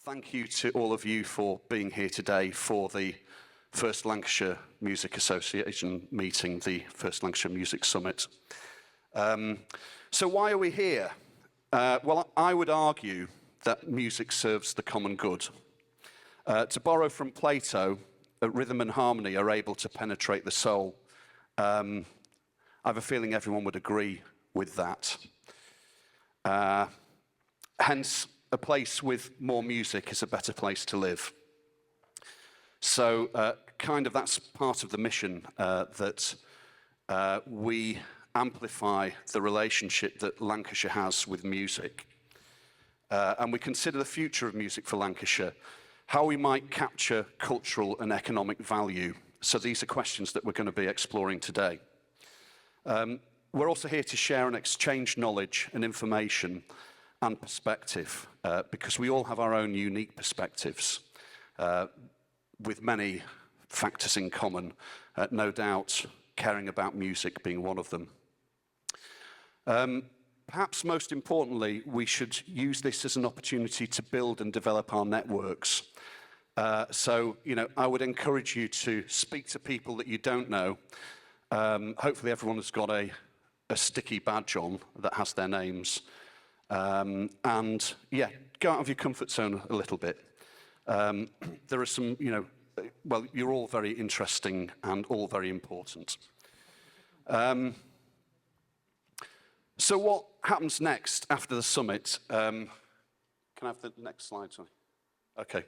thank you to all of you for being here today for the first Lancashire Music Association meeting, the first Lancashire Music Summit. So why are we here? Well, I would argue that music serves the common good. To borrow from Plato, rhythm and harmony are able to penetrate the soul. I have a feeling everyone would agree with that. Hence, a place with more music is a better place to live. So that's part of the mission, that we amplify the relationship that Lancashire has with music. And we consider the future of music for Lancashire, how we might capture cultural and economic value. So these are questions that we're going to be exploring today. We're also here to share and exchange knowledge and information and perspective, because we all have our own unique perspectives, with many factors in common, no doubt caring about music being one of them. Perhaps most importantly, we should use this as an opportunity to build and develop our networks. So, I would encourage you to speak to people that you don't know. Hopefully everyone has got a sticky badge on that has their names. And yeah, go out of your comfort zone a little bit. There are some, well, you're all very interesting and all very important. So what happens next after the summit? Can I have the next slide, sorry? Okay.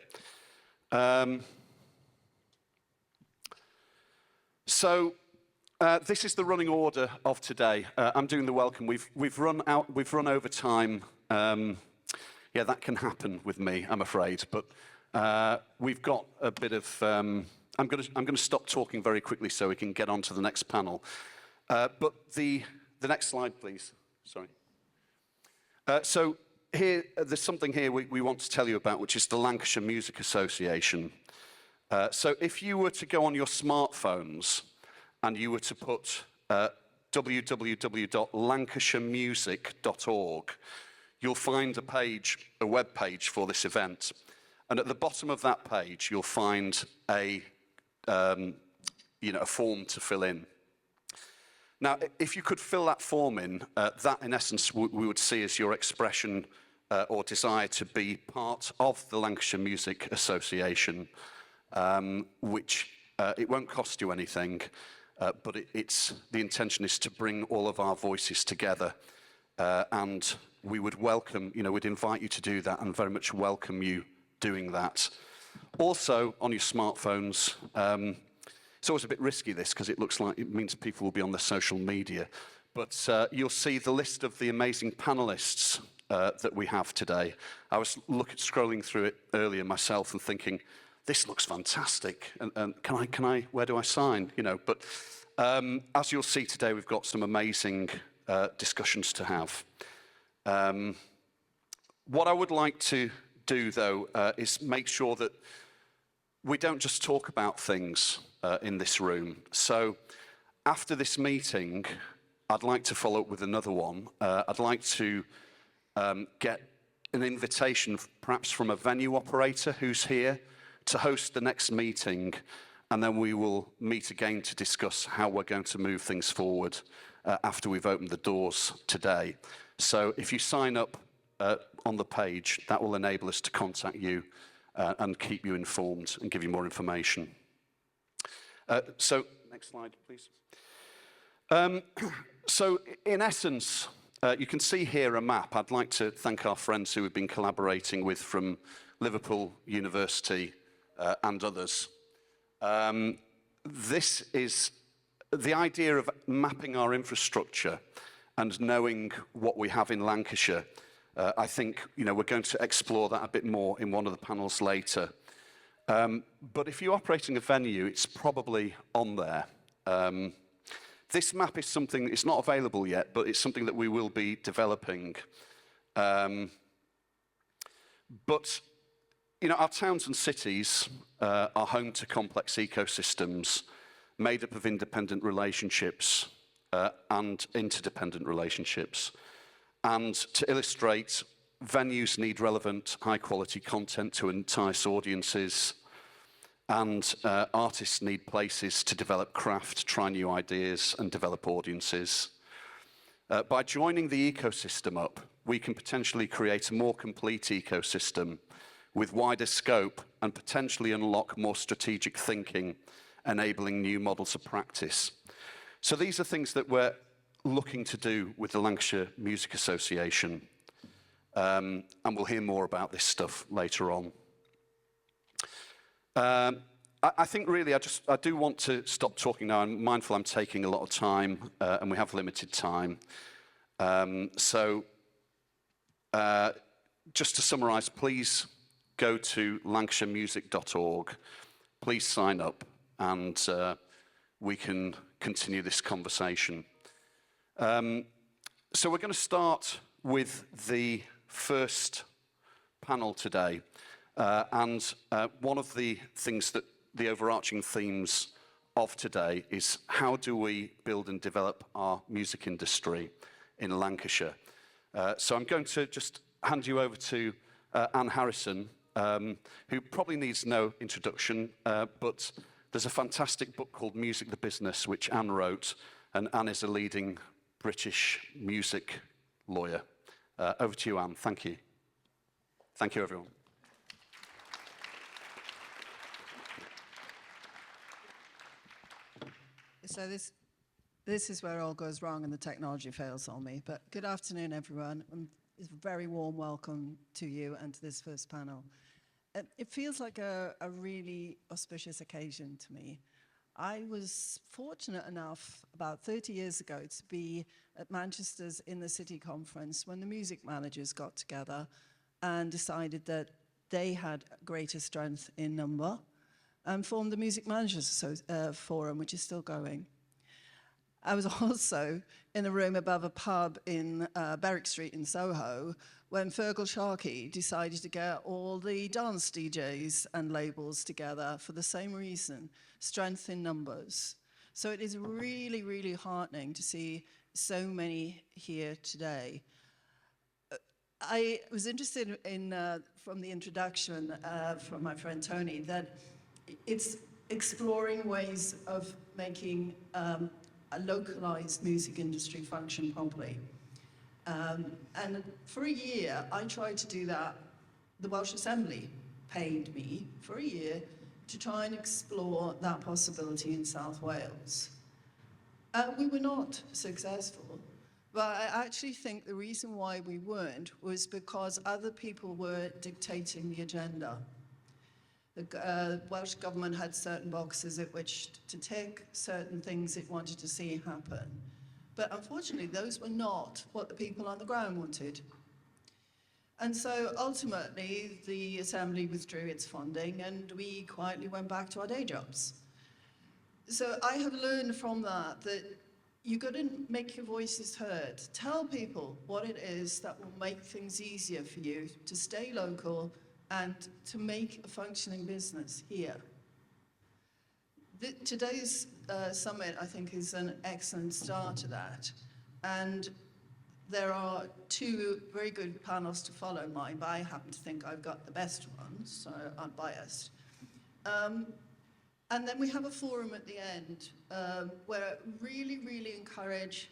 This is the running order of today. I'm doing the welcome. We've run over time. Yeah, that can happen with me, I'm afraid. But we've got a bit of. I'm going to stop talking very quickly so we can get on to the next panel. But the next slide, please. Sorry. So here, there's something here we want to tell you about, which is the Lancashire Music Association. So if you were to go on your smartphones and you were to put www.lancashiremusic.org, you'll find a web page for this event. And at the bottom of that page, you'll find a form to fill in. Now, if you could fill that form in, that in essence we would see as your expression or desire to be part of the Lancashire Music Association, which it won't cost you anything. But the intention is to bring all of our voices together, and we would welcome, we'd invite you to do that and very much welcome you doing that. Also, on your smartphones, it's always a bit risky this because it looks like it means people will be on their social media, but you'll see the list of the amazing panelists that we have today. I was scrolling through it earlier myself and thinking, this looks fantastic, and can I, where do I sign? But as you'll see today, we've got some amazing discussions to have. What I would like to do, though, is make sure that we don't just talk about things in this room. So after this meeting, I'd like to follow up with another one. I'd like to get an invitation, perhaps from a venue operator who's here, to host the next meeting, and then we will meet again to discuss how we're going to move things forward after we've opened the doors today. So if you sign up on the page, that will enable us to contact you and keep you informed and give you more information. So next slide, please. So in essence, you can see here a map. I'd like to thank our friends who we've been collaborating with from Liverpool University and others. This is the idea of mapping our infrastructure and knowing what we have in Lancashire. I think we're going to explore that a bit more in one of the panels later. But if you're operating a venue, it's probably on there. This map is something, it's not available yet, but it's something that we will be developing. But our towns and cities are home to complex ecosystems made up of independent relationships and interdependent relationships. And to illustrate venues need relevant, high-quality content to entice audiences, and artists need places to develop craft, try new ideas, and develop audiences. By joining the ecosystem up, we can potentially create a more complete ecosystem with wider scope and potentially unlock more strategic thinking, enabling new models of practice. So these are things that we're looking to do with the Lancashire Music Association, and we'll hear more about this stuff later on. I think really I do want to stop talking now. I'm mindful I'm taking a lot of time, and we have limited time. Just to summarise, please go to lancashiremusic.org. Please sign up, and we can continue this conversation. So we're going to start with the first panel today. And one of the things that the overarching themes of today is how do we build and develop our music industry in Lancashire? So I'm going to just hand you over to Anne Harrison, who probably needs no introduction, but there's a fantastic book called Music the Business, which Anne wrote, and Anne is a leading British music lawyer. Over to you, Anne. Thank you. Thank you, everyone. So this is where all goes wrong and the technology fails on me. But good afternoon, everyone. It's a very warm welcome to you and to this first panel. It feels like a really auspicious occasion to me. I was fortunate enough about 30 years ago to be at Manchester's In the City conference when the music managers got together and decided that they had greater strength in number and formed the Music Managers Forum, which is still going. I was also in a room above a pub in Berwick Street in Soho when Fergal Sharkey decided to get all the dance DJs and labels together for the same reason, strength in numbers. So it is really, really heartening to see so many here today. I was interested in, from the introduction from my friend Tony, that it's exploring ways of making a localized music industry function properly. And for a year, I tried to do that. The Welsh Assembly paid me for a year to try and explore that possibility in South Wales. We were not successful, but I actually think the reason why we weren't was because other people were dictating the agenda. The Welsh government had certain boxes at which to tick, certain things it wanted to see happen. But unfortunately, those were not what the people on the ground wanted. And so ultimately, the Assembly withdrew its funding and we quietly went back to our day jobs. So I have learned from that you've got to make your voices heard. Tell people what it is that will make things easier for you to stay local and to make a functioning business here. Today's summit, I think, is an excellent start to that. And there are two very good panels to follow mine, but I happen to think I've got the best ones, so I'm biased. And then we have a forum at the end where I really, really encourage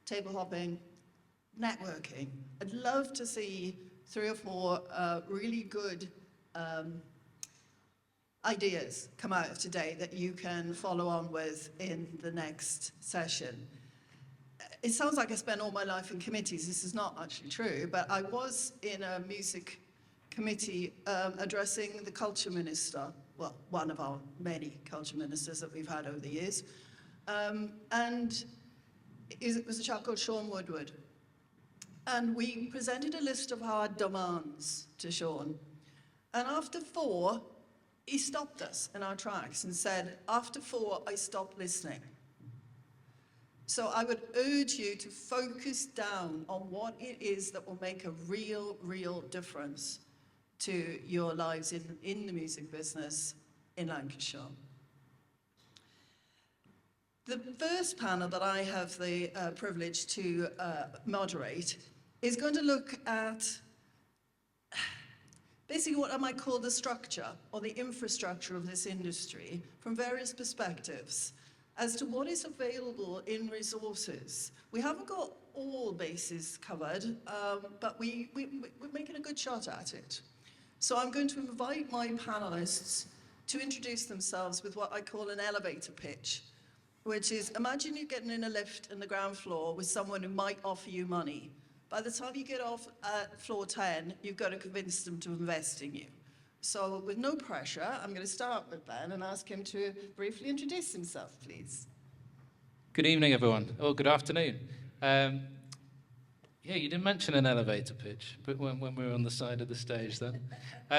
table hopping, networking. I'd love to see 3 or 4 really good ideas come out of today that you can follow on with in the next session. It sounds like I spent all my life in committees. This is not actually true, but I was in a music committee addressing the culture minister, well, one of our many culture ministers that we've had over the years. And it was a chap called Sean Woodward. And we presented a list of our demands to Sean. And after 4, he stopped us in our tracks and said, after 4, I stopped listening. So I would urge you to focus down on what it is that will make a real, real difference to your lives in the music business in Lancashire. The first panel that I have the privilege to moderate is going to look at basically what I might call the structure or the infrastructure of this industry from various perspectives as to what is available in resources. We haven't got all bases covered, but we're making a good shot at it. So I'm going to invite my panelists to introduce themselves with what I call an elevator pitch, which is, imagine you're getting in a lift in the ground floor with someone who might offer you money. By the time you get off at floor 10, you've got to convince them to invest in you. So with no pressure, I'm going to start with Ben and ask him to briefly introduce himself, please. Good evening, everyone. Or good afternoon. Yeah, you didn't mention an elevator pitch, but when we were on the side of the stage then.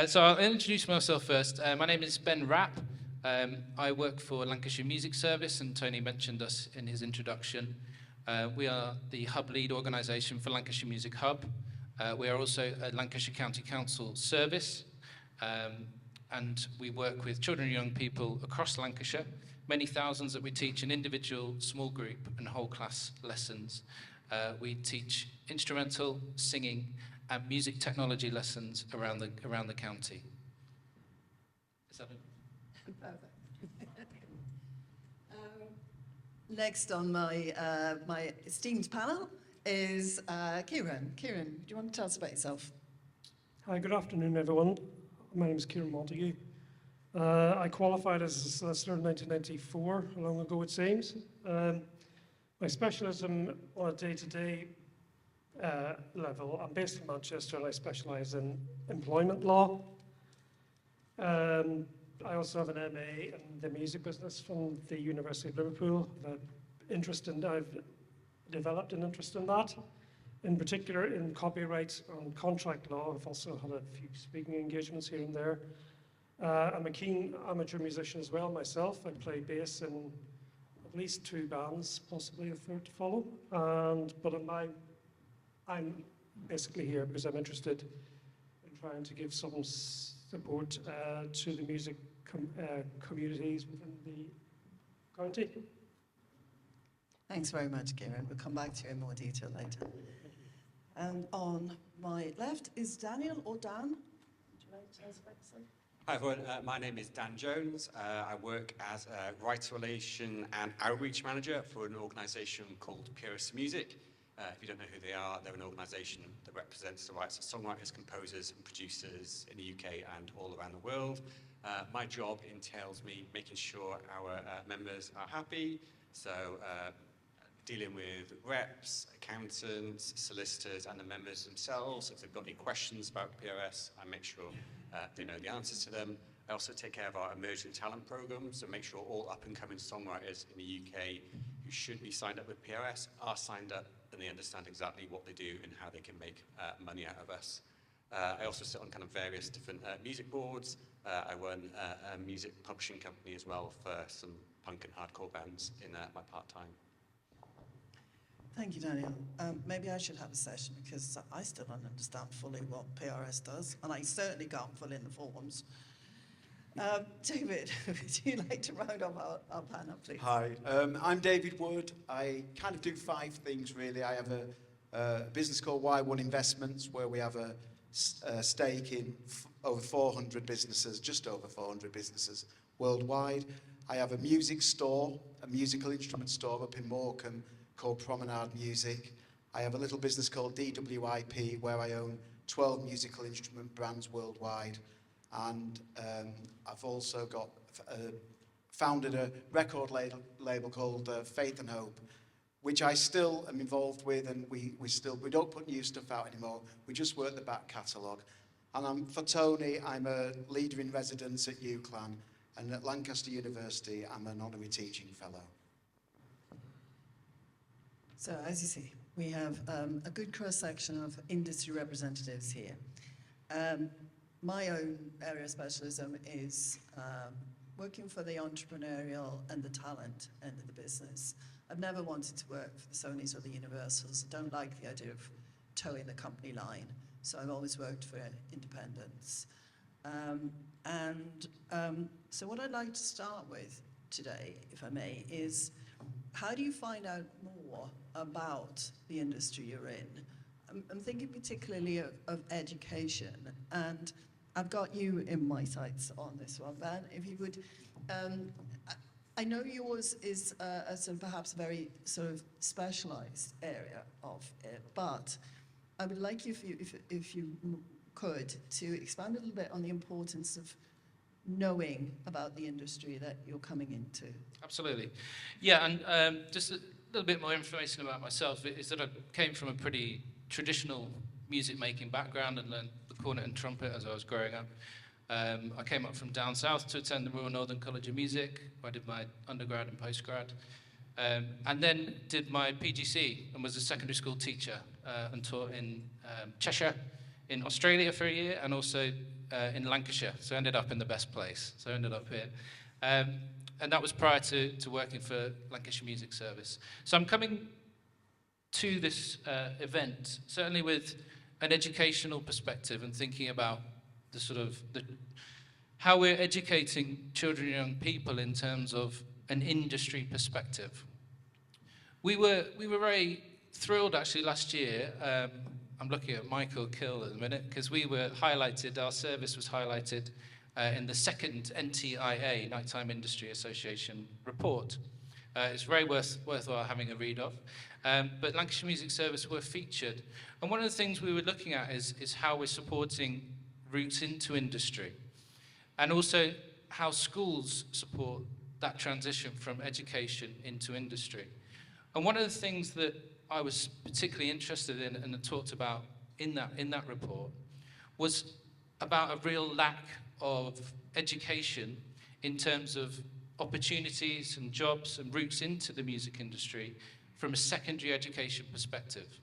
So I'll introduce myself first. My name is Ben Rapp. I work for Lancashire Music Service, and Tony mentioned us in his introduction. We are the hub lead organisation for Lancashire Music Hub. We are also a Lancashire County Council service, and we work with children and young people across Lancashire, many thousands that we teach in individual, small group and whole class lessons. We teach instrumental, singing and music technology lessons around the county. Is that it? Perfect. Next on my esteemed panel is Kieran. Kieran, do you want to tell us about yourself? Hi, good afternoon, everyone. My name is Kieran Montague. I qualified as a solicitor in 1994, long ago it seems. My specialism on a day-to-day level, I'm based in Manchester and I specialise in employment law. I also have an MA in the music business from the University of Liverpool. I've developed an interest in that, in particular in copyright and contract law. I've also had a few speaking engagements here and there. I'm a keen amateur musician as well myself. I play bass in at least 2 bands, possibly a third to follow. But I'm basically here because I'm interested in trying to give some support to the music communities within the county. Thanks very much, Kieran. We'll come back to you in more detail later. And on my left is Daniel, or Dan. Would you like to tell us about yourself? Hi everyone, my name is Dan Jones. I work as a writer relation and outreach manager for an organisation called PRS Music. If you don't know who they are, they're an organisation that represents the rights of songwriters, composers and producers in the UK and all around the world. My job entails me making sure our members are happy, so dealing with reps, accountants, solicitors and the members themselves. If they've got any questions about PRS, I make sure they know the answers to them. I also take care of our emerging talent program, so make sure all up-and-coming songwriters in the UK who should be signed up with PRS are signed up and they understand exactly what they do and how they can make money out of us. I also sit on kind of various different music boards. I run a music publishing company as well for some punk and hardcore bands in my part-time. Thank you, Daniel. Maybe I should have a session because I still don't understand fully what PRS does, and I certainly can't fill in the forms. David, would you like to round off our panel, please? Hi, I'm David Wood. I kind of do 5 things, really. I have a business called Y1 Investments, where we have a stake in over 400 businesses, just over 400 businesses worldwide. I have a music store, a musical instrument store up in Morecambe called Promenade Music. I have a little business called DWIP, where I own 12 musical instrument brands worldwide. And I've also got founded a record label called Faith and Hope, which I still am involved with, and we don't put new stuff out anymore. We just work the back catalogue. And for Tony, I'm a leader in residence at UCLan, and at Lancaster University, I'm an honorary teaching fellow. So, as you see, we have a good cross-section of industry representatives here. My own area of specialism is working for the entrepreneurial and the talent end of the business. I've never wanted to work for the Sonys or the Universals. I don't like the idea of towing the company line, so I've always worked for independence. So what I'd like to start with today, if I may, is how do you find out more about the industry you're in? I'm thinking particularly of education, and I've got you in my sights on this one, Ben. If you would, I know yours is a sort of perhaps a very sort of specialised area of it, but I would like you, if you could, to expand a little bit on the importance of knowing about the industry that you're coming into. Absolutely. Yeah, and just a little bit more information about myself is that I came from a pretty traditional music-making background and learned the cornet and trumpet as I was growing up. I came up from down south to attend the Royal Northern College of Music, where I did my undergrad and postgrad, and then did my PGC and was a secondary school teacher and taught in Cheshire, in Australia for a year, and also in Lancashire. So I ended up in the best place. So I ended up here. And that was prior to working for Lancashire Music Service. So I'm coming to this event, certainly with an educational perspective and thinking about the sort of how we're educating children and young people in terms of an industry perspective. We were very thrilled actually last year. I'm looking at Michael Kill at the minute because we were highlighted. Our service was highlighted in the second NTIA, Nighttime Industry Association report. It's very worthwhile having a read of. But Lancashire Music Service were featured. And one of the things we were looking at is how we're supporting routes into industry. And also how schools support that transition from education into industry. And one of the things that I was particularly interested in and talked about in that report was about a real lack of education in terms of opportunities and jobs and routes into the music industry from a secondary education perspective.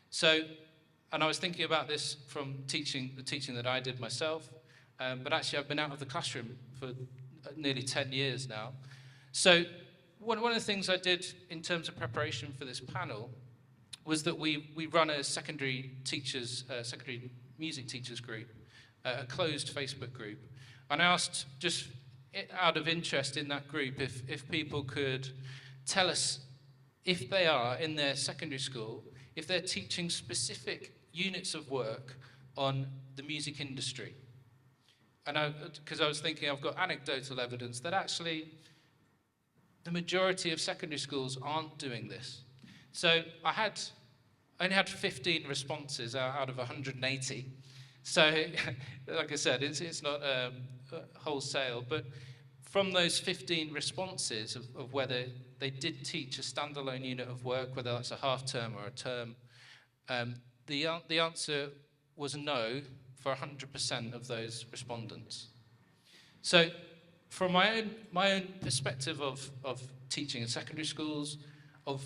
So, and I was thinking about this from the teaching that I did myself, but actually I've been out of the classroom for nearly 10 years now. So one of the things I did in terms of preparation for this panel was that we run a secondary music teachers group, a closed Facebook group. And I asked, just out of interest in that group, if people could tell us if they are in their secondary school, if they're teaching specific units of work on the music industry. And because I was thinking, I've got anecdotal evidence that actually the majority of secondary schools aren't doing this. So I only had 15 responses out of 180. So, like I said, it's not wholesale, but from those 15 responses of whether they did teach a standalone unit of work, whether that's a half term or a term, the answer was no for 100% of those respondents. So from my own perspective of teaching in secondary schools, of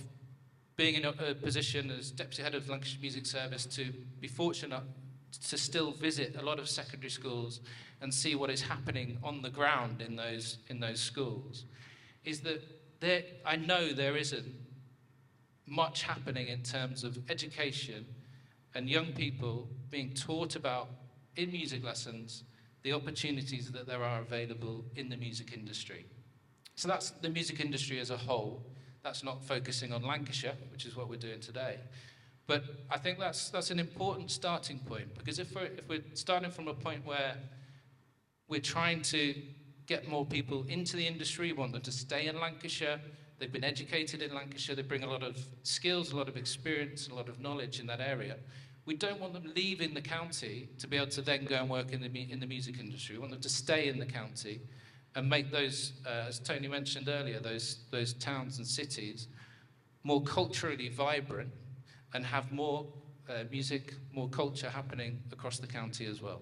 being in a position as Deputy Head of Lancashire Music Service to be fortunate to still visit a lot of secondary schools and see what is happening on the ground in those schools, is that I know there isn't much happening in terms of education and young people being taught about, in music lessons, the opportunities that there are available in the music industry. So that's the music industry as a whole. That's not focusing on Lancashire, which is what we're doing today. But I think that's an important starting point, because if we're starting from a point where we're trying to get more people into the industry, we want them to stay in Lancashire, they've been educated in Lancashire, they bring a lot of skills, a lot of experience, a lot of knowledge in that area. We don't want them leaving the county to be able to then go and work in the music industry. We want them to stay in the county and make those, as Tony mentioned earlier, those towns and cities more culturally vibrant and have more music, more culture happening across the county as well.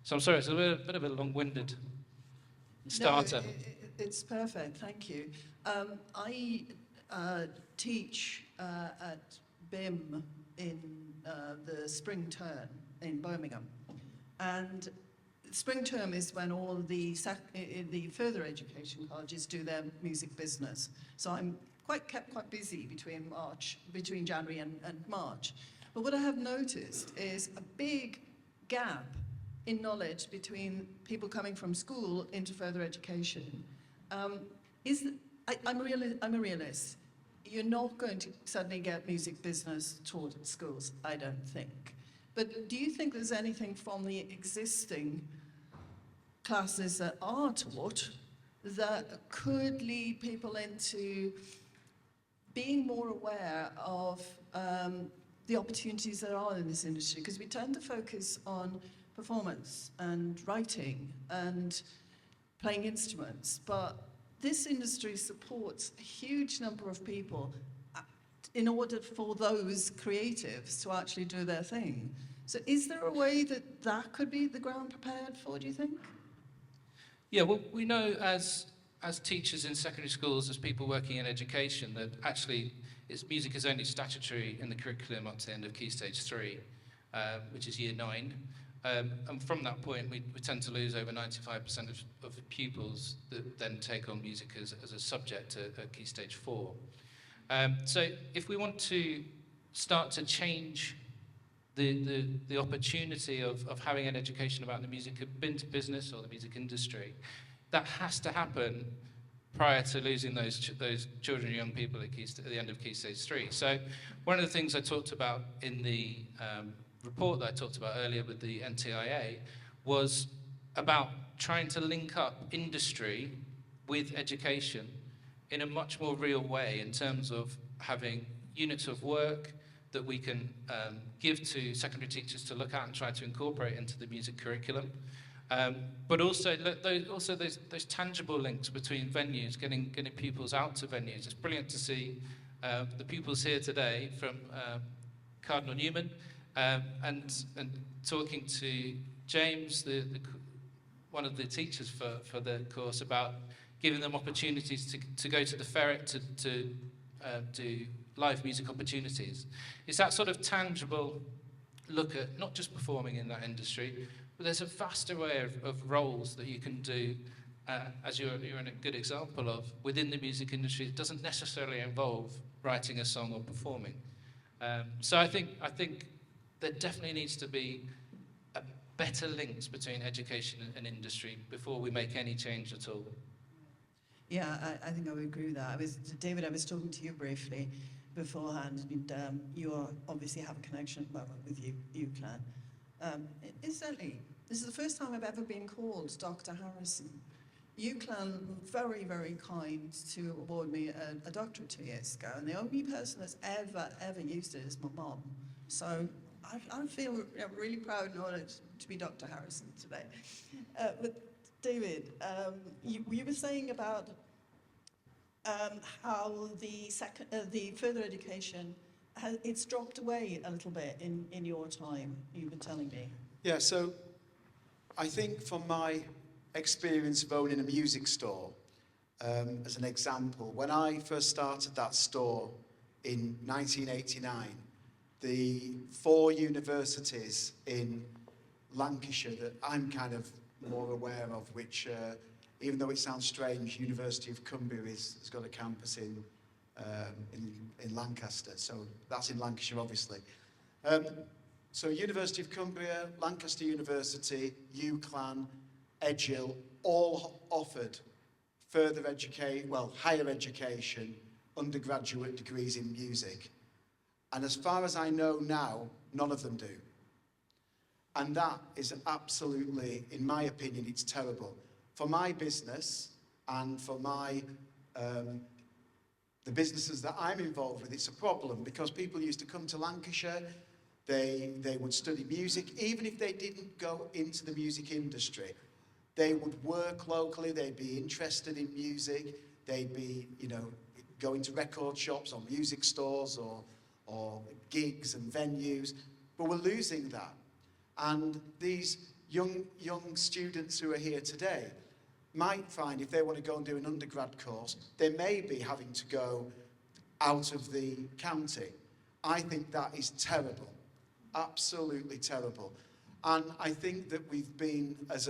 So I'm sorry, it's a bit of a long-winded starter. No, it's perfect, thank you. I teach at BIM in the spring term in Birmingham. And spring term is when all the further education colleges do their music business. So I'm kept quite busy between January and March. But what I have noticed is a big gap in knowledge between people coming from school into further education. I'm a realist. You're not going to suddenly get music business taught at schools, I don't think. But do you think there's anything from the existing classes that are taught that could lead people into being more aware of the opportunities that are in this industry? Because we tend to focus on performance and writing and playing instruments, but this industry supports a huge number of people in order for those creatives to actually do their thing. So is there a way that that could be the ground prepared for, do you think? Yeah, well, we know as teachers in secondary schools, as people working in education, that actually music is only statutory in the curriculum up to the end of Key Stage 3, which is year 9. And from that point, we tend to lose over 95% of pupils that then take on music as a subject at Key Stage 4. So if we want to start to change the opportunity of having an education about the music business or the music industry, that has to happen prior to losing those children and young people at the end of Key Stage 3. So one of the things I talked about in the report that I talked about earlier with the NTIA was about trying to link up industry with education in a much more real way in terms of having units of work that we can give to secondary teachers to look at and try to incorporate into the music curriculum. But also those tangible links between venues, getting pupils out to venues. It's brilliant to see the pupils here today from Cardinal Newman and talking to James, one of the teachers for the course, about giving them opportunities to go to the Ferret to do live music opportunities. It's that sort of tangible look at not just performing in that industry, but there's a vast array of roles that you can do, as you're in a good example of, within the music industry. It doesn't necessarily involve writing a song or performing. So I think there definitely needs to be a better links between education and industry before we make any change at all. Yeah, I think I would agree with that. David, I was talking to you briefly beforehand, and you obviously have a connection with UCLan. Incidentally, this is the first time I've ever been called Dr. Harrison. UCLan were very, very kind to award me a doctorate 2 years ago, and the only person that's ever used it is my mom. So I feel really proud and honoured to be Dr. Harrison today. But David, you were saying about how the further education, it's dropped away a little bit in your time, you were telling me. Yeah, so I think from my experience of owning a music store, as an example, when I first started that store in 1989, the 4 universities in Lancashire that I'm kind of more aware of, which, even though it sounds strange, University of Cumbria has got a campus in Lancaster, so that's in Lancashire, obviously. So University of Cumbria, Lancaster University, UCLan, Edghill, all offered higher education, undergraduate degrees in music. And as far as I know now, none of them do. And that is absolutely, in my opinion, it's terrible. For my business and for the businesses that I'm involved with, it's a problem, because people used to come to Lancashire, they would study music, even if they didn't go into the music industry. They would work locally, they'd be interested in music, they'd be, going to record shops or music stores or gigs and venues, but we're losing that. And these young students who are here today might find, if they want to go and do an undergrad course, they may be having to go out of the county. I think that is terrible, absolutely terrible. And I think that we've been, as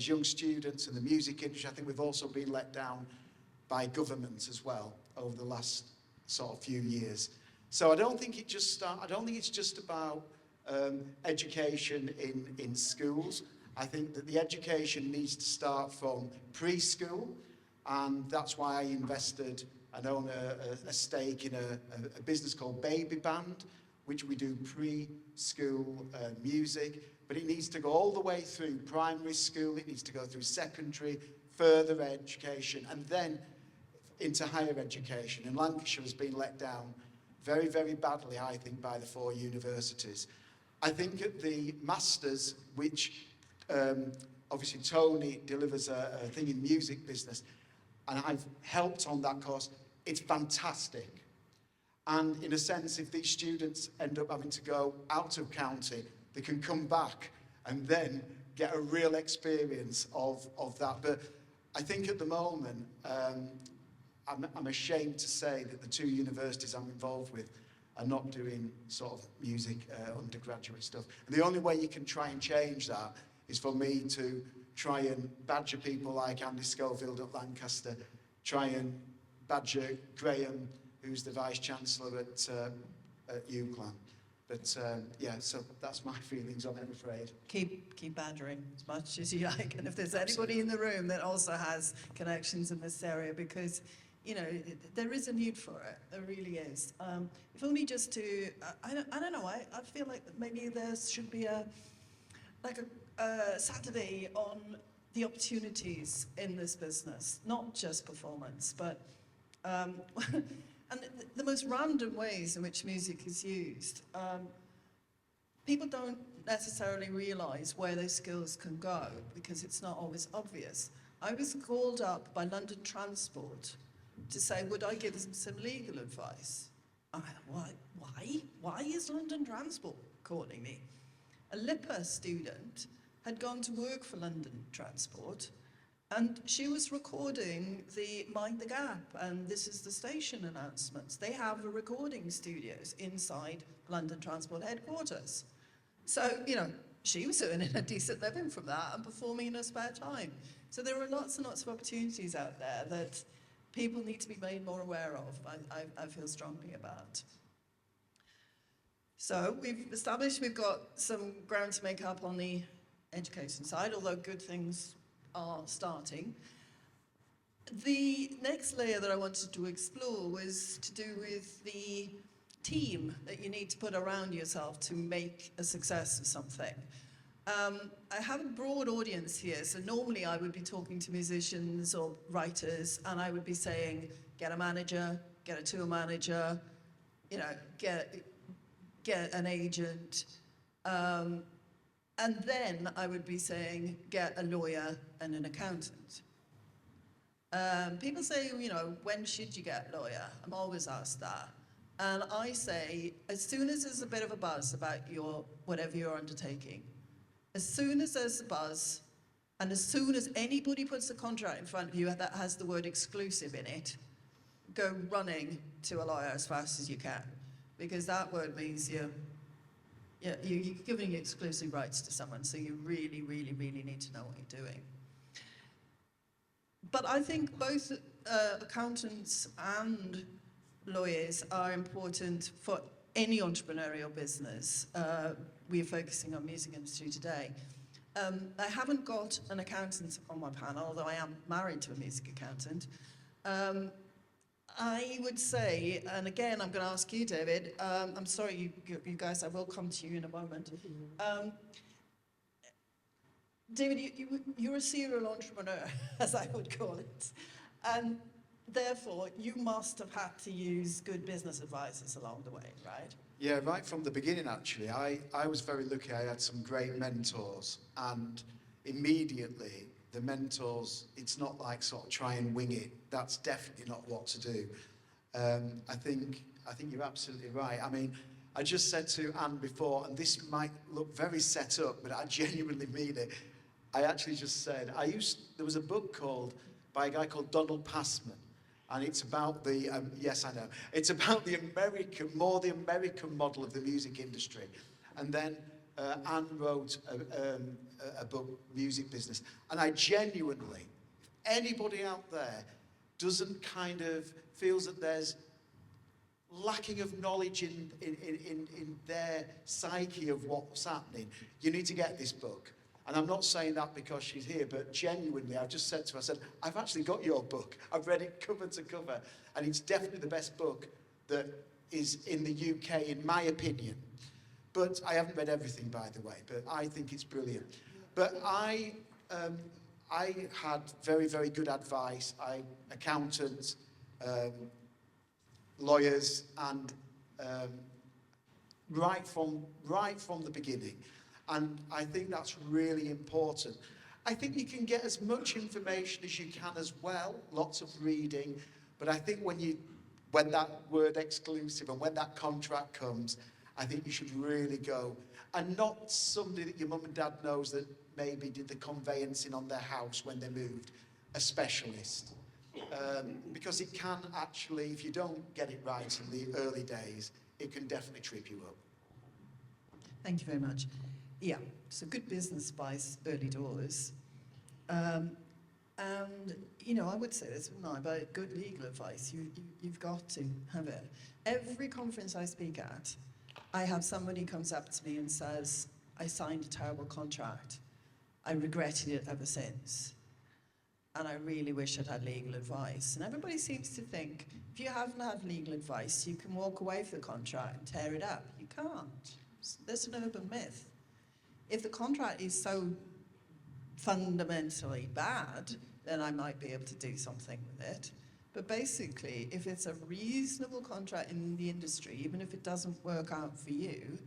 young students in the music industry, I think we've also been let down by government as well over the last sort of few years. So I don't think it's just about education in schools. I think that the education needs to start from preschool, and that's why I invested and own a stake in a business called Baby Band, which we do preschool music. but it needs to go all the way through primary school, it needs to go through secondary, further education, and then into higher education. And Lancashire has been let down very, very badly, I think, by the 4 universities. I think at the Masters, which obviously Tony delivers a thing in music business, and I've helped on that course, it's fantastic. And in a sense, if these students end up having to go out of county, they can come back and then get a real experience of that. But I think at the moment, I'm ashamed to say that the 2 universities I'm involved with are not doing sort of music undergraduate stuff. And the only way you can try and change that is for me to try and badger people like Andy Schofield at Lancaster, try and badger Graham, who's the Vice-Chancellor at UCLan. But yeah, so that's my feelings on it, I'm afraid. Keep badgering as much as you like. And if there's anybody in the room that also has connections in this area, because, you know, there is a need for it. There really is. If only just to, I don't know, I feel like maybe there should be a Saturday on the opportunities in this business, not just performance, but and the most random ways in which music is used. People don't necessarily realize where those skills can go because it's not always obvious. I was called up by London Transport to say, would I give them some legal advice? I went, why? Why is London Transport calling me? A LIPA student had gone to work for London Transport, and she was recording the Mind the Gap and This Is the Station announcements. They have a recording studios inside London Transport headquarters. So, you know, she was earning a decent living from that and performing in her spare time. So there are lots and lots of opportunities out there that people need to be made more aware of, I feel strongly about. So we've established we've got some ground to make up on the education side, although good things are starting. The next layer that I wanted to explore was to do with the team that you need to put around yourself to make a success of something. I have a broad audience here, so normally I would be talking to musicians or writers, and I would be saying, get a manager, get a tour manager, you know, get an agent, and then I would be saying, get a lawyer and an accountant. People say, you know, when should you get a lawyer? I'm always asked that. And I say, as soon as there's a bit of a buzz about whatever you're undertaking, as soon as there's a buzz, and as soon as anybody puts a contract in front of you that has the word exclusive in it, go running to a lawyer as fast as you can. Because that word means you're giving exclusive rights to someone, so you really, really, really need to know what you're doing. But I think both accountants and lawyers are important for any entrepreneurial business. We're focusing on music industry today. I haven't got an accountant on my panel, although I am married to a music accountant. I would say, and again, I'm going to ask you, David, I'm sorry, you guys, I will come to you in a moment. David, you're a serial entrepreneur, as I would call it. And therefore, you must have had to use good business advisors along the way, right? Yeah, right from the beginning, actually. I was very lucky. I had some great mentors, and immediately the mentors, it's not like sort of try and wing it. That's definitely not what to do. I think you're absolutely right. I mean, I just said to Anne before, and this might look very set up, but I genuinely mean it. I actually just said, there was a book by a guy called Donald Passman, and it's about the, yes, I know, it's about the American model of the music industry. And then Anne wrote a book, Music Business. And I genuinely, if anybody out there doesn't kind of, feels that there's lacking of knowledge in their psyche of what's happening, you need to get this book. And I'm not saying that because she's here, but genuinely, I've just said to her, I said, I've actually got your book. I've read it cover to cover, and it's definitely the best book that is in the UK, in my opinion. but I haven't read everything, by the way, but I think it's brilliant. But I had very, very good advice. Accountants, lawyers, and right from the beginning. And I think that's really important. I think you can get as much information as you can as well, lots of reading, but I think when that word exclusive and when that contract comes, I think you should really go. And not somebody that your mum and dad knows that maybe did the conveyancing on their house when they moved, a specialist. Because it can actually, if you don't get it right in the early days, it can definitely trip you up. Thank you very much. Yeah, so good business advice early doors. And, you know, I would say this, wouldn't I, but good legal advice, you've got to have it. Every conference I speak at, I have somebody comes up to me and says, I signed a terrible contract. I regretted it ever since. And I really wish I'd had legal advice. And everybody seems to think, if you haven't had legal advice, you can walk away from the contract and tear it up. You can't. That's an urban myth. If the contract is so fundamentally bad, then I might be able to do something with it. But basically, if it's a reasonable contract in the industry, even if it doesn't work out for you,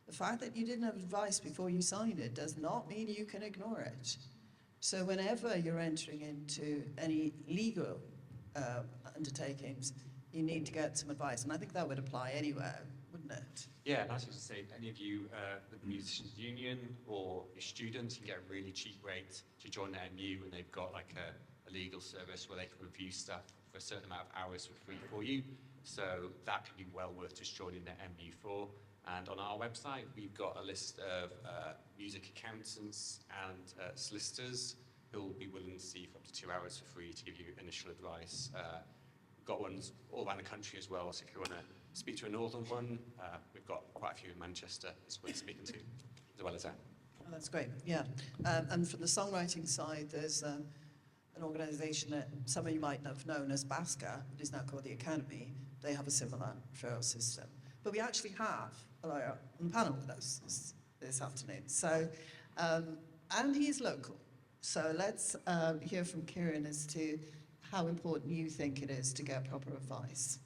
the fact that you didn't have advice before you signed it does not mean you can ignore it. So whenever you're entering into any legal undertakings, you need to get some advice. And I think that would apply anywhere, wouldn't it? Yeah, and I was going to say, any of you with the Musicians Union or your students, you can get a really cheap rate to join the MU, and they've got like a legal service where they can review stuff for a certain amount of hours for free for you. So that can be well worth just joining the MU for. And on our website, we've got a list of music accountants and solicitors who will be willing to see you for up to 2 hours for free to give you initial advice. We've got ones all around the country as well, so if you want to speak to a northern one, we've got quite a few in Manchester that's worth speaking to, as well as that. Oh, that's great, yeah. And from the songwriting side, there's an organisation that some of you might have known as BASCA, it is now called the Academy. They have a similar referral system. But we actually have a lawyer on the panel with us this afternoon. So, and he's local. So let's hear from Kieran as to how important you think it is to get proper advice.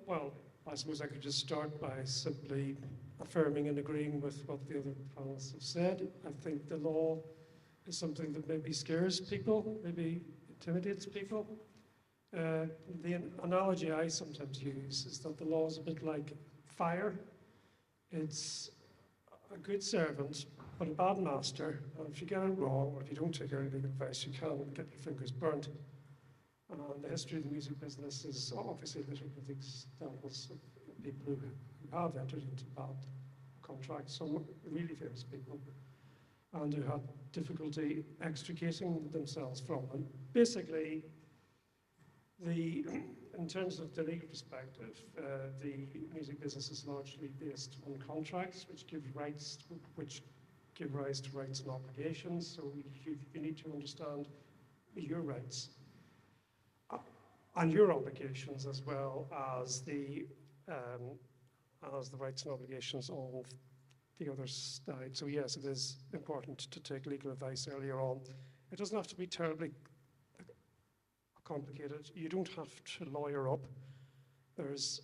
Well, I suppose I could just start by simply affirming and agreeing with what the other panelists have said. I think the law is something that maybe scares people, maybe intimidates people. The analogy I sometimes use is that the law is a bit like fire. It's a good servant, but a bad master. And if you get it wrong, or if you don't take any legal advice, you can get your fingers burnt. And the history of the music business is obviously littered with examples of people who have entered into bad contracts, some really famous people, and who had difficulty extricating themselves from them. Basically, in terms of the legal perspective, the music business is largely based on contracts, which give rise to rights and obligations. So you need to understand your rights and your obligations, as well as the rights and obligations of the other side. So yes, it is important to take legal advice earlier on. It doesn't have to be terribly complicated. You don't have to lawyer up. There's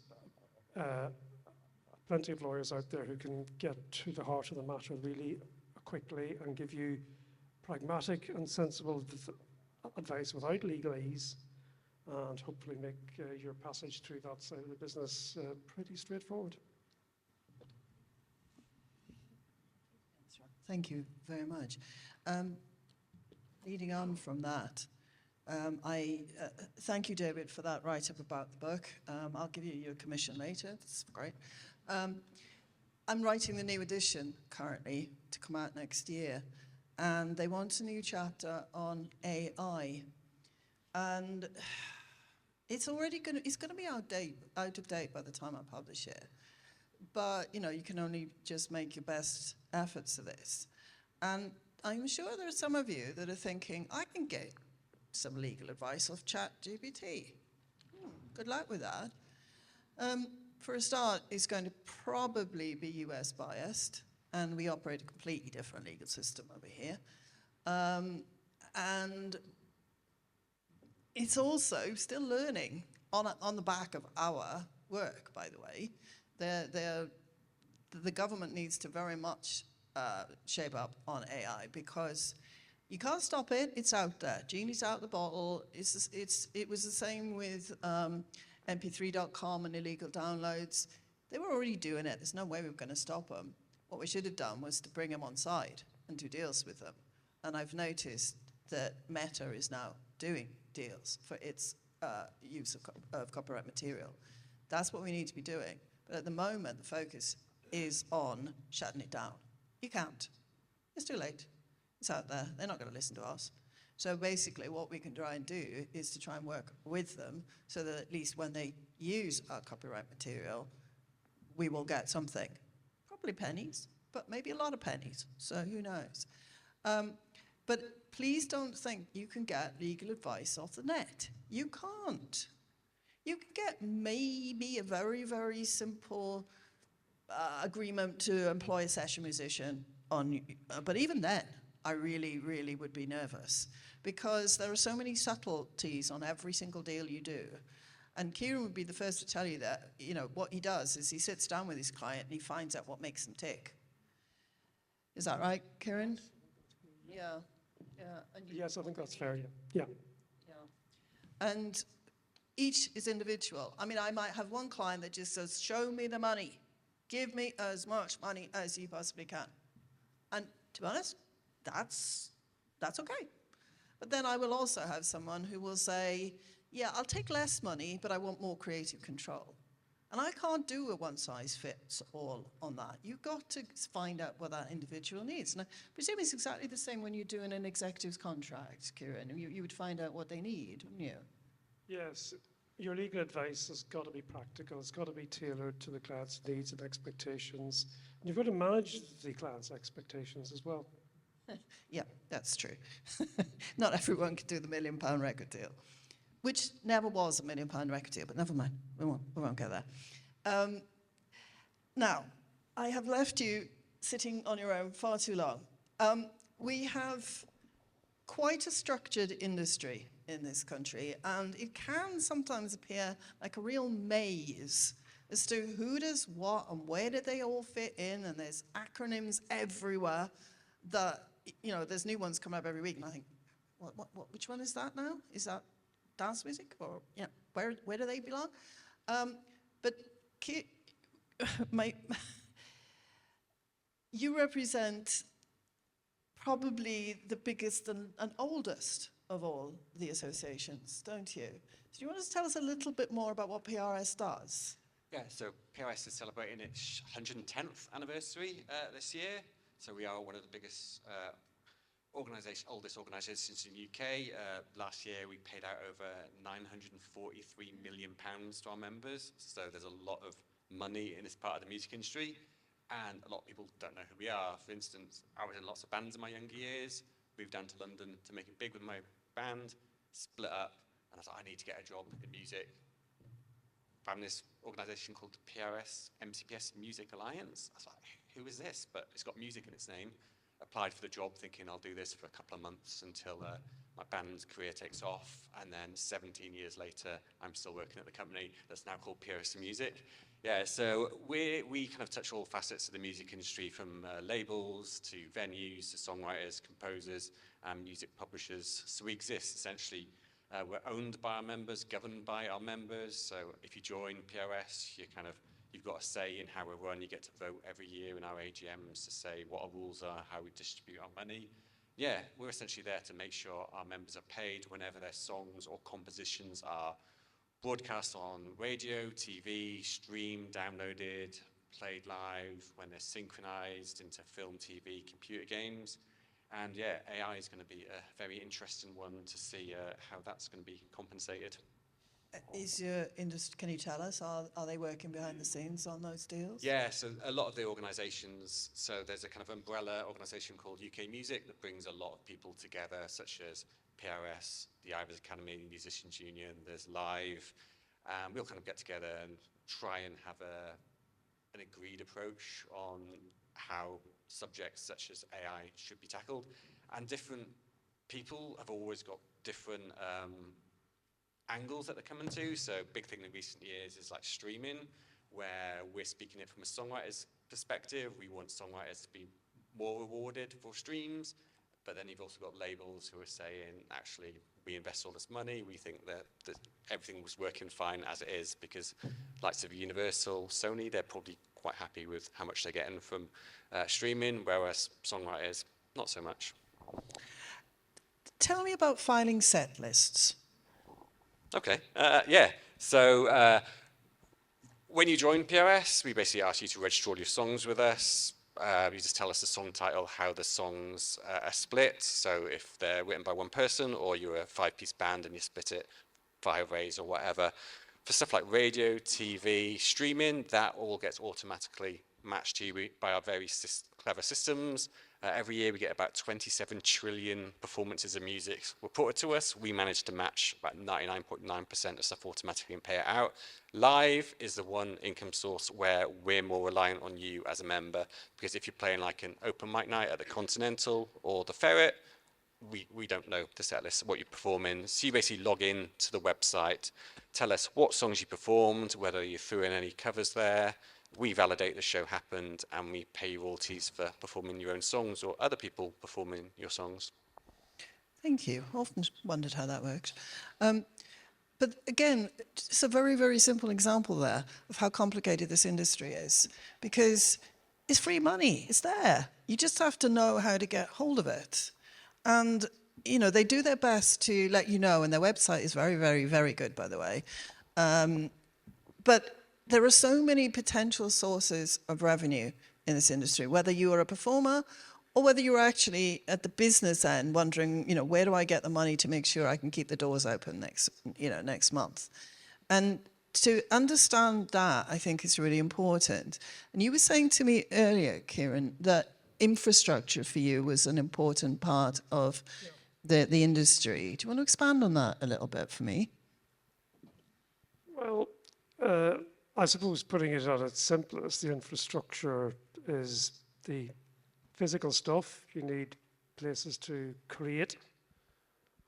plenty of lawyers out there who can get to the heart of the matter really quickly and give you pragmatic and sensible advice without legalese, and hopefully make your passage through that side of the business pretty straightforward. Thank you very much. Leading on from that, I thank you, David, for that write-up about the book. I'll give you your commission later. That's great. I'm writing the new edition currently to come out next year, and they want a new chapter on AI. And it's going to be out of date by the time I publish it. But, you know, you can only just make your best efforts of this. And I'm sure there are some of you that are thinking, I can get some legal advice off ChatGPT. Good luck with that. For a start, it's going to probably be US biased, and we operate a completely different legal system over here. And it's also still learning on the back of our work, by the way. The government needs to very much shape up on AI, because you can't stop it. It's out there. Genie's out the bottle. It was the same with mp3.com and illegal downloads. They were already doing it. There's no way we were going to stop them. What we should have done was to bring them on side and do deals with them. And I've noticed that Meta is now doing deals for its use of copyright material. That's what we need to be doing. But at the moment, the focus is on shutting it down. You can't. It's too late. It's out there. They're not going to listen to us. So basically, what we can try and do is to try and work with them so that at least when they use our copyright material, we will get something. Probably pennies, but maybe a lot of pennies. So who knows? But please don't think you can get legal advice off the net. You can't. You can get maybe a very, very simple agreement to employ a session musician on, but even then, I really, really would be nervous, because there are so many subtleties on every single deal you do. And Kieran would be the first to tell you that, you know, what he does is he sits down with his client and he finds out what makes them tick. Is that right, Kieran? Yeah. Yeah. And Yes, I think that's fair, yeah. Yeah. yeah. And each is individual. I mean, I might have one client that just says, show me the money. Give me as much money as you possibly can. And to be honest, that's okay. But then I will also have someone who will say, yeah, I'll take less money, but I want more creative control. And I can't do a one-size-fits-all on that. You've got to find out what that individual needs. And I presume it's exactly the same when you're doing an executive's contract, Kieran. You would find out what they need, wouldn't you? Yes, your legal advice has got to be practical. It's got to be tailored to the client's needs and expectations. And you've got to manage the client's expectations as well. Yeah, that's true. Not everyone could do the £1 million record deal, which never was a £1 million record deal, but never mind, we won't go there. Now, I have left you sitting on your own far too long. We have quite a structured industry in this country, and it can sometimes appear like a real maze as to who does what and where do they all fit in, and there's acronyms everywhere that, you know, there's new ones come up every week, and I think, which one is that now? Is that dance music, or yeah, where do they belong? But you represent probably the biggest and oldest of all the associations, don't you? So do you want to tell us a little bit more about what PRS does? Yeah, so PRS is celebrating its 110th anniversary this year. So we are one of the biggest oldest organisations in the UK. Last year we paid out over £943 million to our members. So there's a lot of money in this part of the music industry. And a lot of people don't know who we are. For instance, I was in lots of bands in my younger years, moved down to London to make it big with my band, split up, and I was like, I need to get a job in music. Found this organisation called PRS MCPS Music Alliance. I was like, who is this? But it's got music in its name. Applied for the job thinking I'll do this for a couple of months until my band's career takes off. And then 17 years later, I'm still working at the company that's now called PRS Music. Yeah, so we kind of touch all facets of the music industry, from labels to venues to songwriters, composers, and music publishers. So we exist essentially. We're owned by our members, governed by our members. So if you join PRS, you've got a say in how we run. You get to vote every year in our AGMs to say what our rules are, how we distribute our money. Yeah, we're essentially there to make sure our members are paid whenever their songs or compositions are broadcast on radio, TV, streamed, downloaded, played live, when they're synchronized into film, TV, computer games. And yeah, AI is going to be a very interesting one to see how that's going to be compensated. Is your industry, can you tell us, are they working behind the scenes on those deals? Yeah, so a lot of the organisations, so there's a kind of umbrella organisation called UK Music that brings a lot of people together, such as PRS, the Ivors Academy, Musicians Union, there's Live, We'll kind of get together and try and have an agreed approach on how subjects such as AI should be tackled. And different people have always got different angles that they're coming to. So big thing in recent years is like streaming, where we're speaking it from a songwriter's perspective. We want songwriters to be more rewarded for streams, but then you've also got labels who are saying, actually, we invest all this money, we think that everything was working fine as it is, because likes of Universal, Sony, they're probably quite happy with how much they're getting from streaming, whereas songwriters, not so much. Tell me about filing set lists. Okay, yeah. So when you join PRS, we basically ask you to register all your songs with us. You just tell us the song title, how the songs are split. So if they're written by one person, or you're a 5-piece band and you split it 5 ways or whatever. For stuff like radio, TV, streaming, that all gets automatically matched to you by our very clever systems. Every year we get about 27 trillion performances of music reported to us. We manage to match about 99.9% of stuff automatically and pay it out. Live is the one income source where we're more reliant on you as a member, because if you're playing like an open mic night at the Continental or the Ferret, we don't know the set list, what you're performing. So you basically log in to the website, tell us what songs you performed, whether you threw in any covers there. We validate the show happened, and we pay you royalties for performing your own songs or other people performing your songs. Thank you. Often wondered how that worked. But again, it's a very, very simple example there of how complicated this industry is, because it's free money. It's there. You just have to know how to get hold of it. And, you know, they do their best to let you know, and their website is very, very, very good, by the way. But there are so many potential sources of revenue in this industry, whether you are a performer or whether you're actually at the business end wondering, you know, where do I get the money to make sure I can keep the doors open next month? And to understand that, I think, is really important. And you were saying to me earlier, Kieran, that infrastructure for you was an important part of the industry. Do you want to expand on that a little bit for me? Well, I suppose putting it at its simplest, the infrastructure is the physical stuff. You need places to create,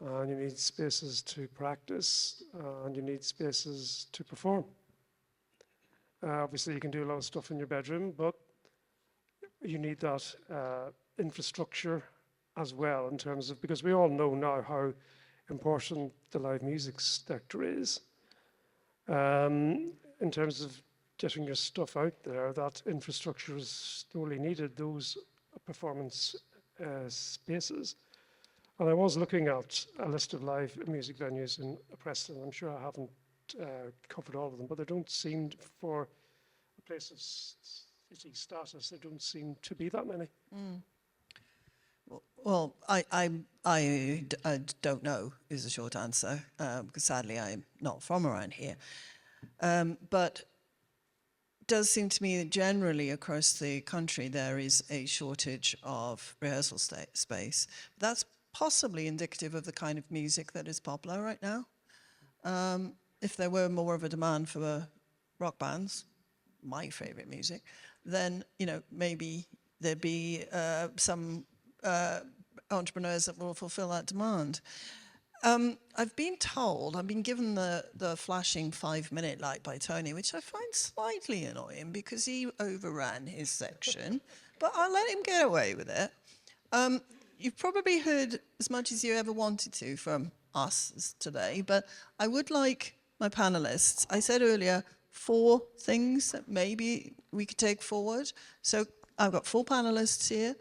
and you need spaces to practice, and you need spaces to perform. Obviously, you can do a lot of stuff in your bedroom, but you need that infrastructure as well, in terms of, because we all know now how important the live music sector is. In terms of getting your stuff out there, that infrastructure is sorely needed, those performance spaces. And I was looking at a list of live music venues in Preston. I'm sure I haven't covered all of them, but there don't seem, for a place of city status, there don't seem to be that many. Mm. Well, I don't know is the short answer, because sadly I'm not from around here. But it does seem to me that generally across the country there is a shortage of rehearsal space. That's possibly indicative of the kind of music that is popular right now. If there were more of a demand for rock bands, my favorite music, then, you know, maybe there'd be some entrepreneurs that will fulfill that demand. I've been told, I've been given the flashing 5-minute light by Tony, which I find slightly annoying because he overran his section, but I'll let him get away with it. You've probably heard as much as you ever wanted to from us today, but I would like my panelists, I said earlier, 4 things that maybe we could take forward. So I've got 4 panelists here.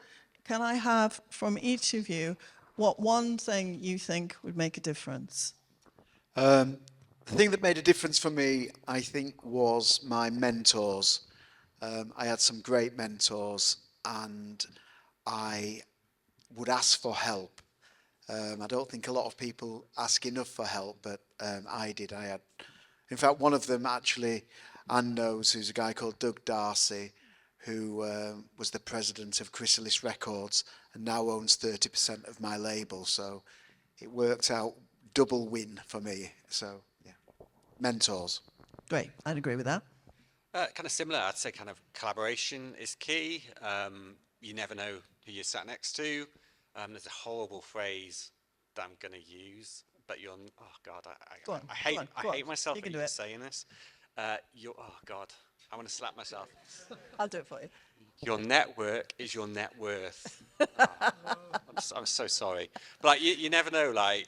Can I have from each of you what one thing you think would make a difference? The thing that made a difference for me, I think, was my mentors. I had some great mentors, and I would ask for help. I don't think a lot of people ask enough for help, but I did. I had, in fact, one of them actually, Anne knows, who's a guy called Doug Darcy, who was the president of Chrysalis Records and now owns 30% of my label. So it worked out double win for me. So, yeah. mentors. Great, I'd agree with that. Kind of similar, I'd say kind of collaboration is key. You never know who you're sat next to. There's a horrible phrase that I'm going to use, but you're, oh God, Go on, I hate, go on, I go hate on. myself You for can do even it. saying this. Oh God, I want to slap myself. I'll do it for you. Your network is your net worth. I'm so sorry. But like, you never know, like,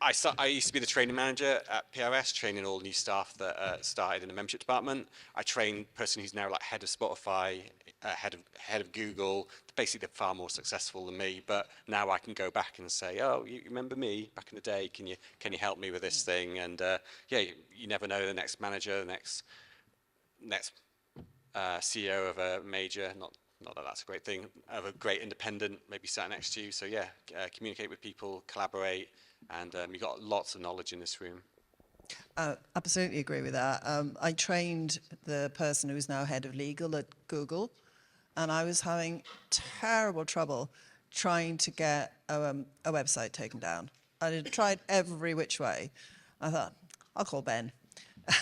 I used to be the training manager at PRS, training all new staff that started in the membership department. I trained a person who's now like head of Spotify, head of Google. Basically, they're far more successful than me. But now I can go back and say, oh, you remember me back in the day? Can you help me with this thing? And yeah, you never know the next manager, the next CEO of a major, not that that's a great thing, of a great independent, maybe sat next to you. So yeah, communicate with people, collaborate, and you've got lots of knowledge in this room. Absolutely agree with that. I trained the person who's now head of legal at Google, and I was having terrible trouble trying to get a website taken down. I had tried every which way. I thought, I'll call Ben.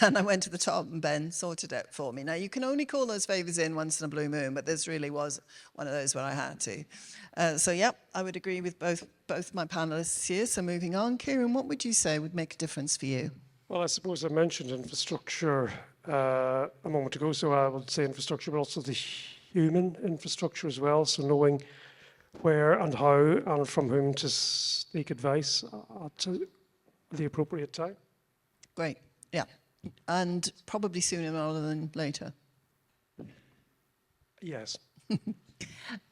And I went to the top and Ben sorted it for me. Now, you can only call those favours in once in a blue moon, but this really was one of those where I had to. So, yep, I would agree with both my panellists here. So moving on, Kieran, what would you say would make a difference for you? Well, I suppose I mentioned infrastructure a moment ago, so I would say infrastructure, but also the human infrastructure as well. So knowing where and how and from whom to seek advice at the appropriate time. Great, yeah. And probably sooner rather than later. Yes.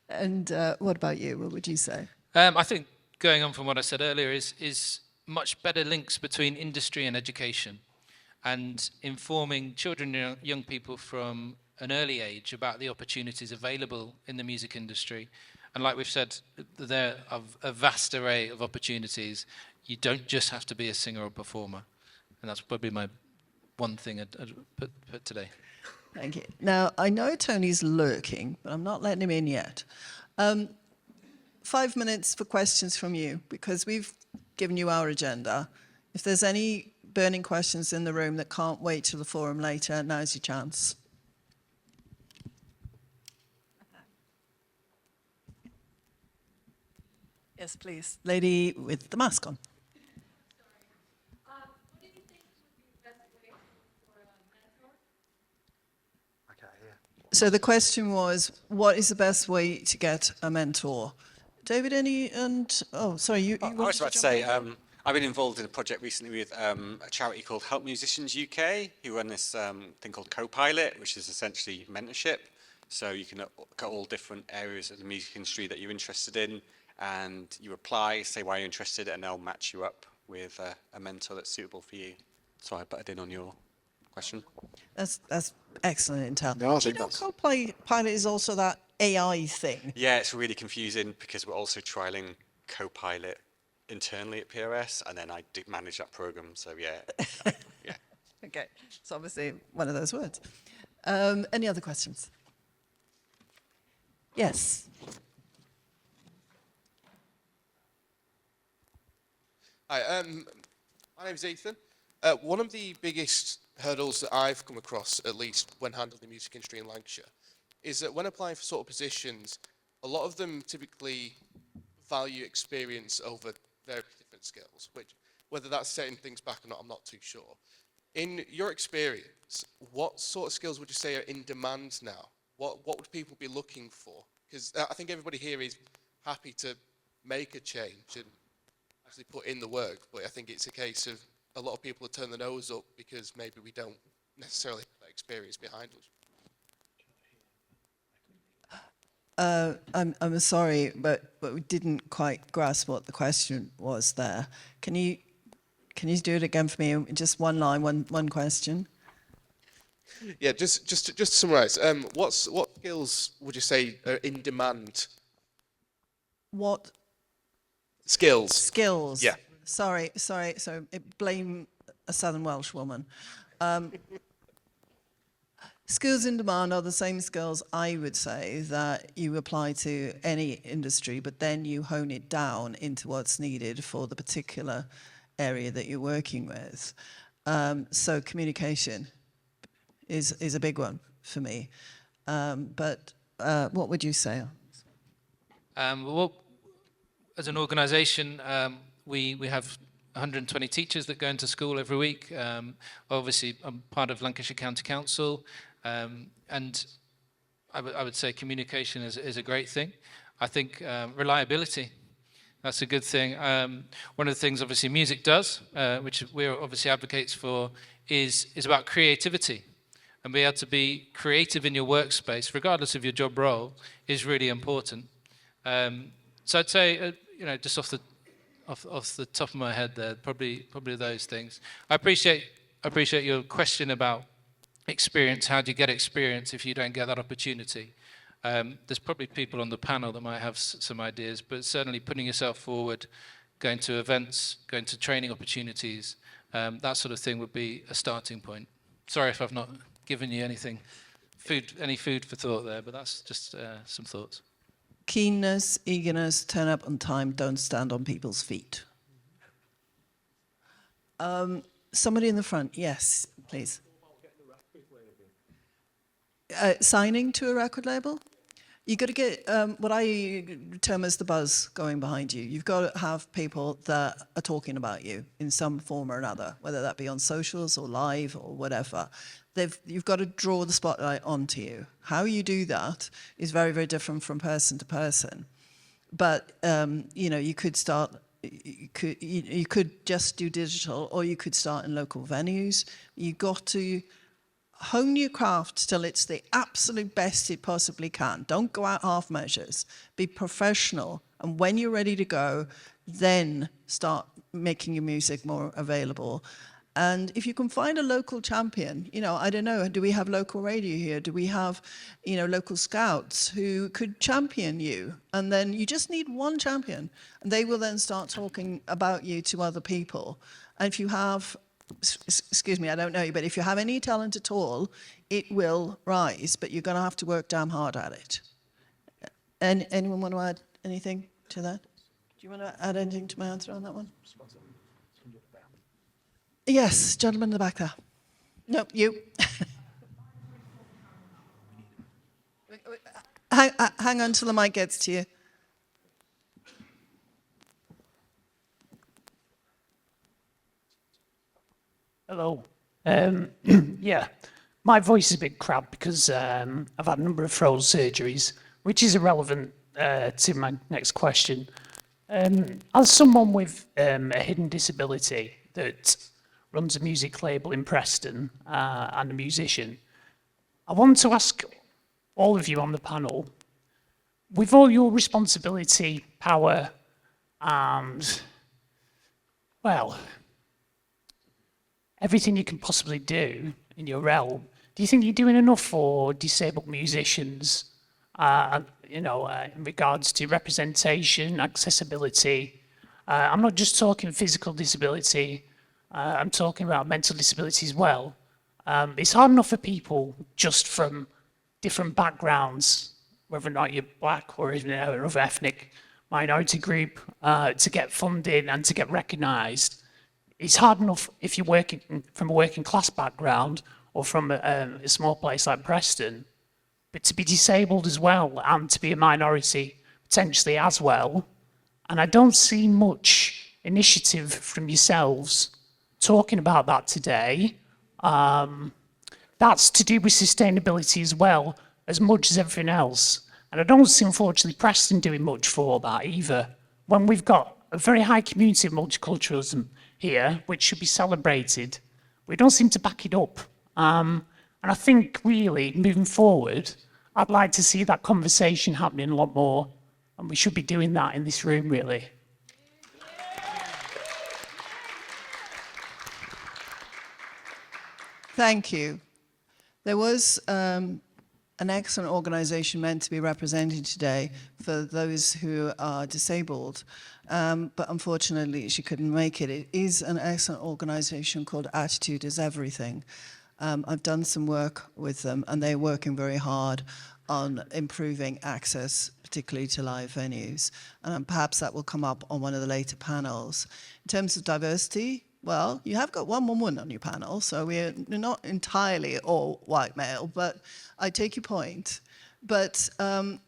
And what about you? What would you say? I think going on from what I said earlier is much better links between industry and education, and informing children and young people from an early age about the opportunities available in the music industry. And like we've said, there are a vast array of opportunities. You don't just have to be a singer or performer. And that's probably my one thing I'd put today. Thank you. Now, I know Tony's lurking, but I'm not letting him in yet. 5 minutes for questions from you, because we've given you our agenda. If there's any burning questions in the room that can't wait till the forum later, now's your chance. Yes, please. Lady with the mask on. So the question was, what is the best way to get a mentor? David, oh, sorry, you I was about to say, I've been involved in a project recently with a charity called Help Musicians UK, who run this thing called Co-Pilot, which is essentially mentorship. So you can look at all different areas of the music industry that you're interested in, and you apply, say why you're interested, and they'll match you up with a mentor that's suitable for you. So I butted in on your question. That's excellent intel. No, I Do you think know that's- Co-Pilot is also that AI thing? Yeah, it's really confusing because we're also trialing Copilot internally at PRS, and then I did manage that program. So yeah, yeah. Okay, it's obviously one of those words. Any other questions? Yes. Hi, my name's Ethan. One of the biggest hurdles that I've come across, at least when handling the music industry in Lancashire, is that when applying for sort of positions, a lot of them typically value experience over very different skills, which, whether that's setting things back or not, I'm not too sure. In your experience, what sort of skills would you say are in demand now? What would people be looking for? Because I think everybody here is happy to make a change and actually put in the work, but I think it's a case of a lot of people turn their nose up because maybe we don't necessarily have that experience behind us. I'm sorry, but we didn't quite grasp what the question was there. Can you do it again for me? Just one line, one question. Yeah, just to summarise, what skills would you say are in demand? What Skills. skills? Yeah. Sorry. So blame a Southern Welsh woman. Skills in demand are the same skills, I would say, that you apply to any industry, but then you hone it down into what's needed for the particular area that you're working with. So communication is a big one for me. But what would you say? Well, as an organisation, we have 120 teachers that go into school every week. Obviously, I'm part of Lancashire County Council, and I would say communication is a great thing. I think reliability, that's a good thing. One of the things, obviously, music does, which we're obviously advocates for, is about creativity. And be able to be creative in your workspace, regardless of your job role, is really important. So I'd say, just off the top of my head there, probably those things. I appreciate your question about experience. How do you get experience if you don't get that opportunity? There's probably people on the panel that might have some ideas, but certainly putting yourself forward, going to events, going to training opportunities, that sort of thing would be a starting point. Sorry if I've not given you any food for thought there, but that's just some thoughts. Keenness, eagerness, turn up on time, don't stand on people's feet. Somebody in the front, yes, please. Signing to a record label? You've got to get what I term as the buzz going behind you. You've got to have people that are talking about you in some form or another, whether that be on socials or live or whatever. You've got to draw the spotlight onto you. How you do that is very, very different from person to person. But you could start. You could just do digital, or you could start in local venues. You've got to hone your craft till it's the absolute best it possibly can. Don't go out half measures. Be professional. And when you're ready to go, then start making your music more available. And if you can find a local champion, I don't know, do we have local radio here? Do we have, local scouts who could champion you? And then you just need one champion. And they will then start talking about you to other people. And if you have, excuse me, I don't know you, but if you have any talent at all, it will rise, but you're going to have to work damn hard at it. And anyone want to add anything to that? Do you want to add anything to my answer on that one? Yes, gentleman in the back there. No, you. Hang on till the mic gets to you. Hello. Yeah, my voice is a bit crabbed because I've had a number of throat surgeries, which is irrelevant to my next question. As someone with a hidden disability that runs a music label in Preston and a musician, I want to ask all of you on the panel, with all your responsibility, power, and, well, everything you can possibly do in your realm, do you think you're doing enough for disabled musicians, in regards to representation, accessibility? I'm not just talking physical disability, I'm talking about mental disability as well. It's hard enough for people just from different backgrounds, whether or not you're black or even another ethnic minority group, to get funding and to get recognised. It's hard enough if you're working from a working class background or from a small place like Preston, but to be disabled as well and to be a minority potentially as well. And I don't see much initiative from yourselves talking about that today. That's to do with sustainability as well, as much as everything else. And I don't see, unfortunately, Preston doing much for that either. When we've got a very high community of multiculturalism here, which should be celebrated, we don't seem to back it up. And I think really, moving forward, I'd like to see that conversation happening a lot more, and we should be doing that in this room, really. Thank you. There was an excellent organisation meant to be represented today for those who are disabled, but unfortunately she couldn't make it. It is an excellent organisation called Attitude is Everything. I've done some work with them, and they're working very hard on improving access, particularly to live venues. And perhaps that will come up on one of the later panels. In terms of diversity, Well, you have got one woman on your panel, so we're not entirely all white male, but I take your point. But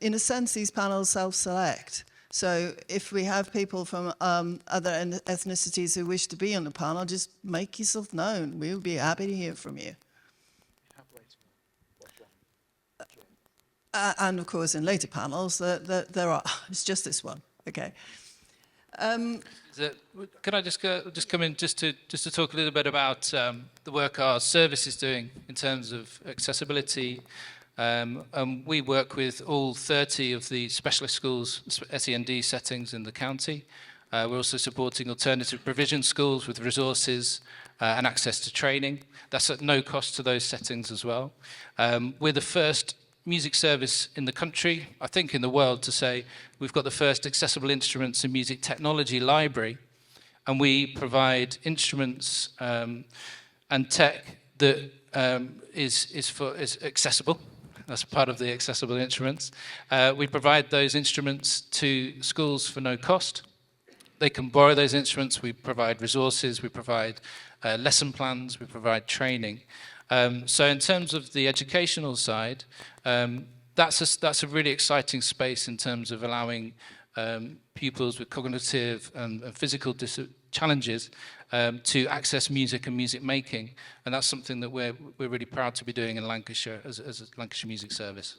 in a sense, these panels self-select. So if we have people from other ethnicities who wish to be on the panel, just make yourself known. We'll be happy to hear from you. And of course, in later panels, there are. It's just this one. Okay. Can I just come in just to talk a little bit about the work our service is doing in terms of accessibility. We work with all 30 of the specialist schools, SEND settings in the county. We're also supporting alternative provision schools with resources and access to training. That's at no cost to those settings as well. We're the first music service in the country, I think in the world, to say we've got the first accessible instruments and music technology library, and we provide instruments and tech that is accessible. That's part of the accessible instruments. We provide those instruments to schools for no cost. They can borrow those instruments. We provide resources. We provide lesson plans. We provide training. So in terms of the educational side, that's a really exciting space in terms of allowing pupils with cognitive and physical challenges to access music and music making, and that's something that we're really proud to be doing in Lancashire as a Lancashire Music Service.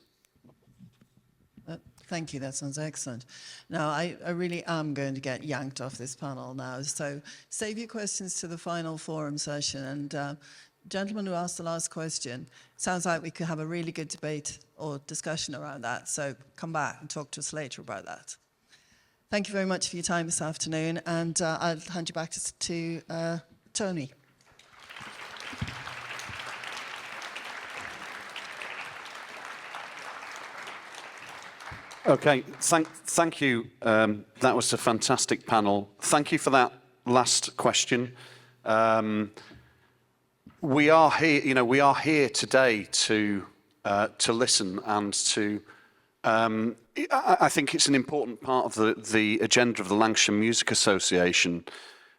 Thank you, that sounds excellent. Now, I really am going to get yanked off this panel now, so save your questions to the final forum session. And gentleman who asked the last question, sounds like we could have a really good debate or discussion around that, so come back and talk to us later about that. Thank you very much for your time this afternoon, and I'll hand you back to Tony. Okay, thank you. That was a fantastic panel. Thank you for that last question. We are here, we are here today to listen and to. I think it's an important part of the agenda of the Lancashire Music Association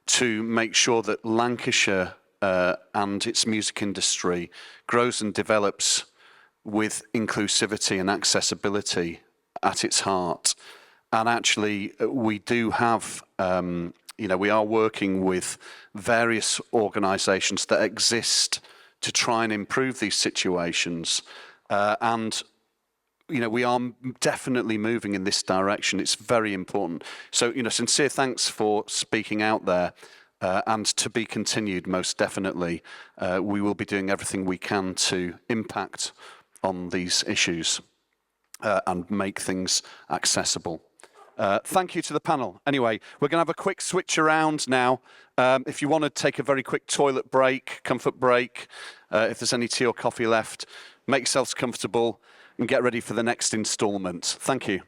to make sure that Lancashire and its music industry grows and develops with inclusivity and accessibility at its heart. And actually, we do have, we are working with various organisations that exist to try and improve these situations. And we are definitely moving in this direction. It's very important. So, sincere thanks for speaking out there, and to be continued, most definitely. We will be doing everything we can to impact on these issues and make things accessible. Thank you to the panel. Anyway, we're going to have a quick switch around now. If you want to take a very quick toilet break, comfort break, if there's any tea or coffee left, make yourselves comfortable and get ready for the next instalment. Thank you.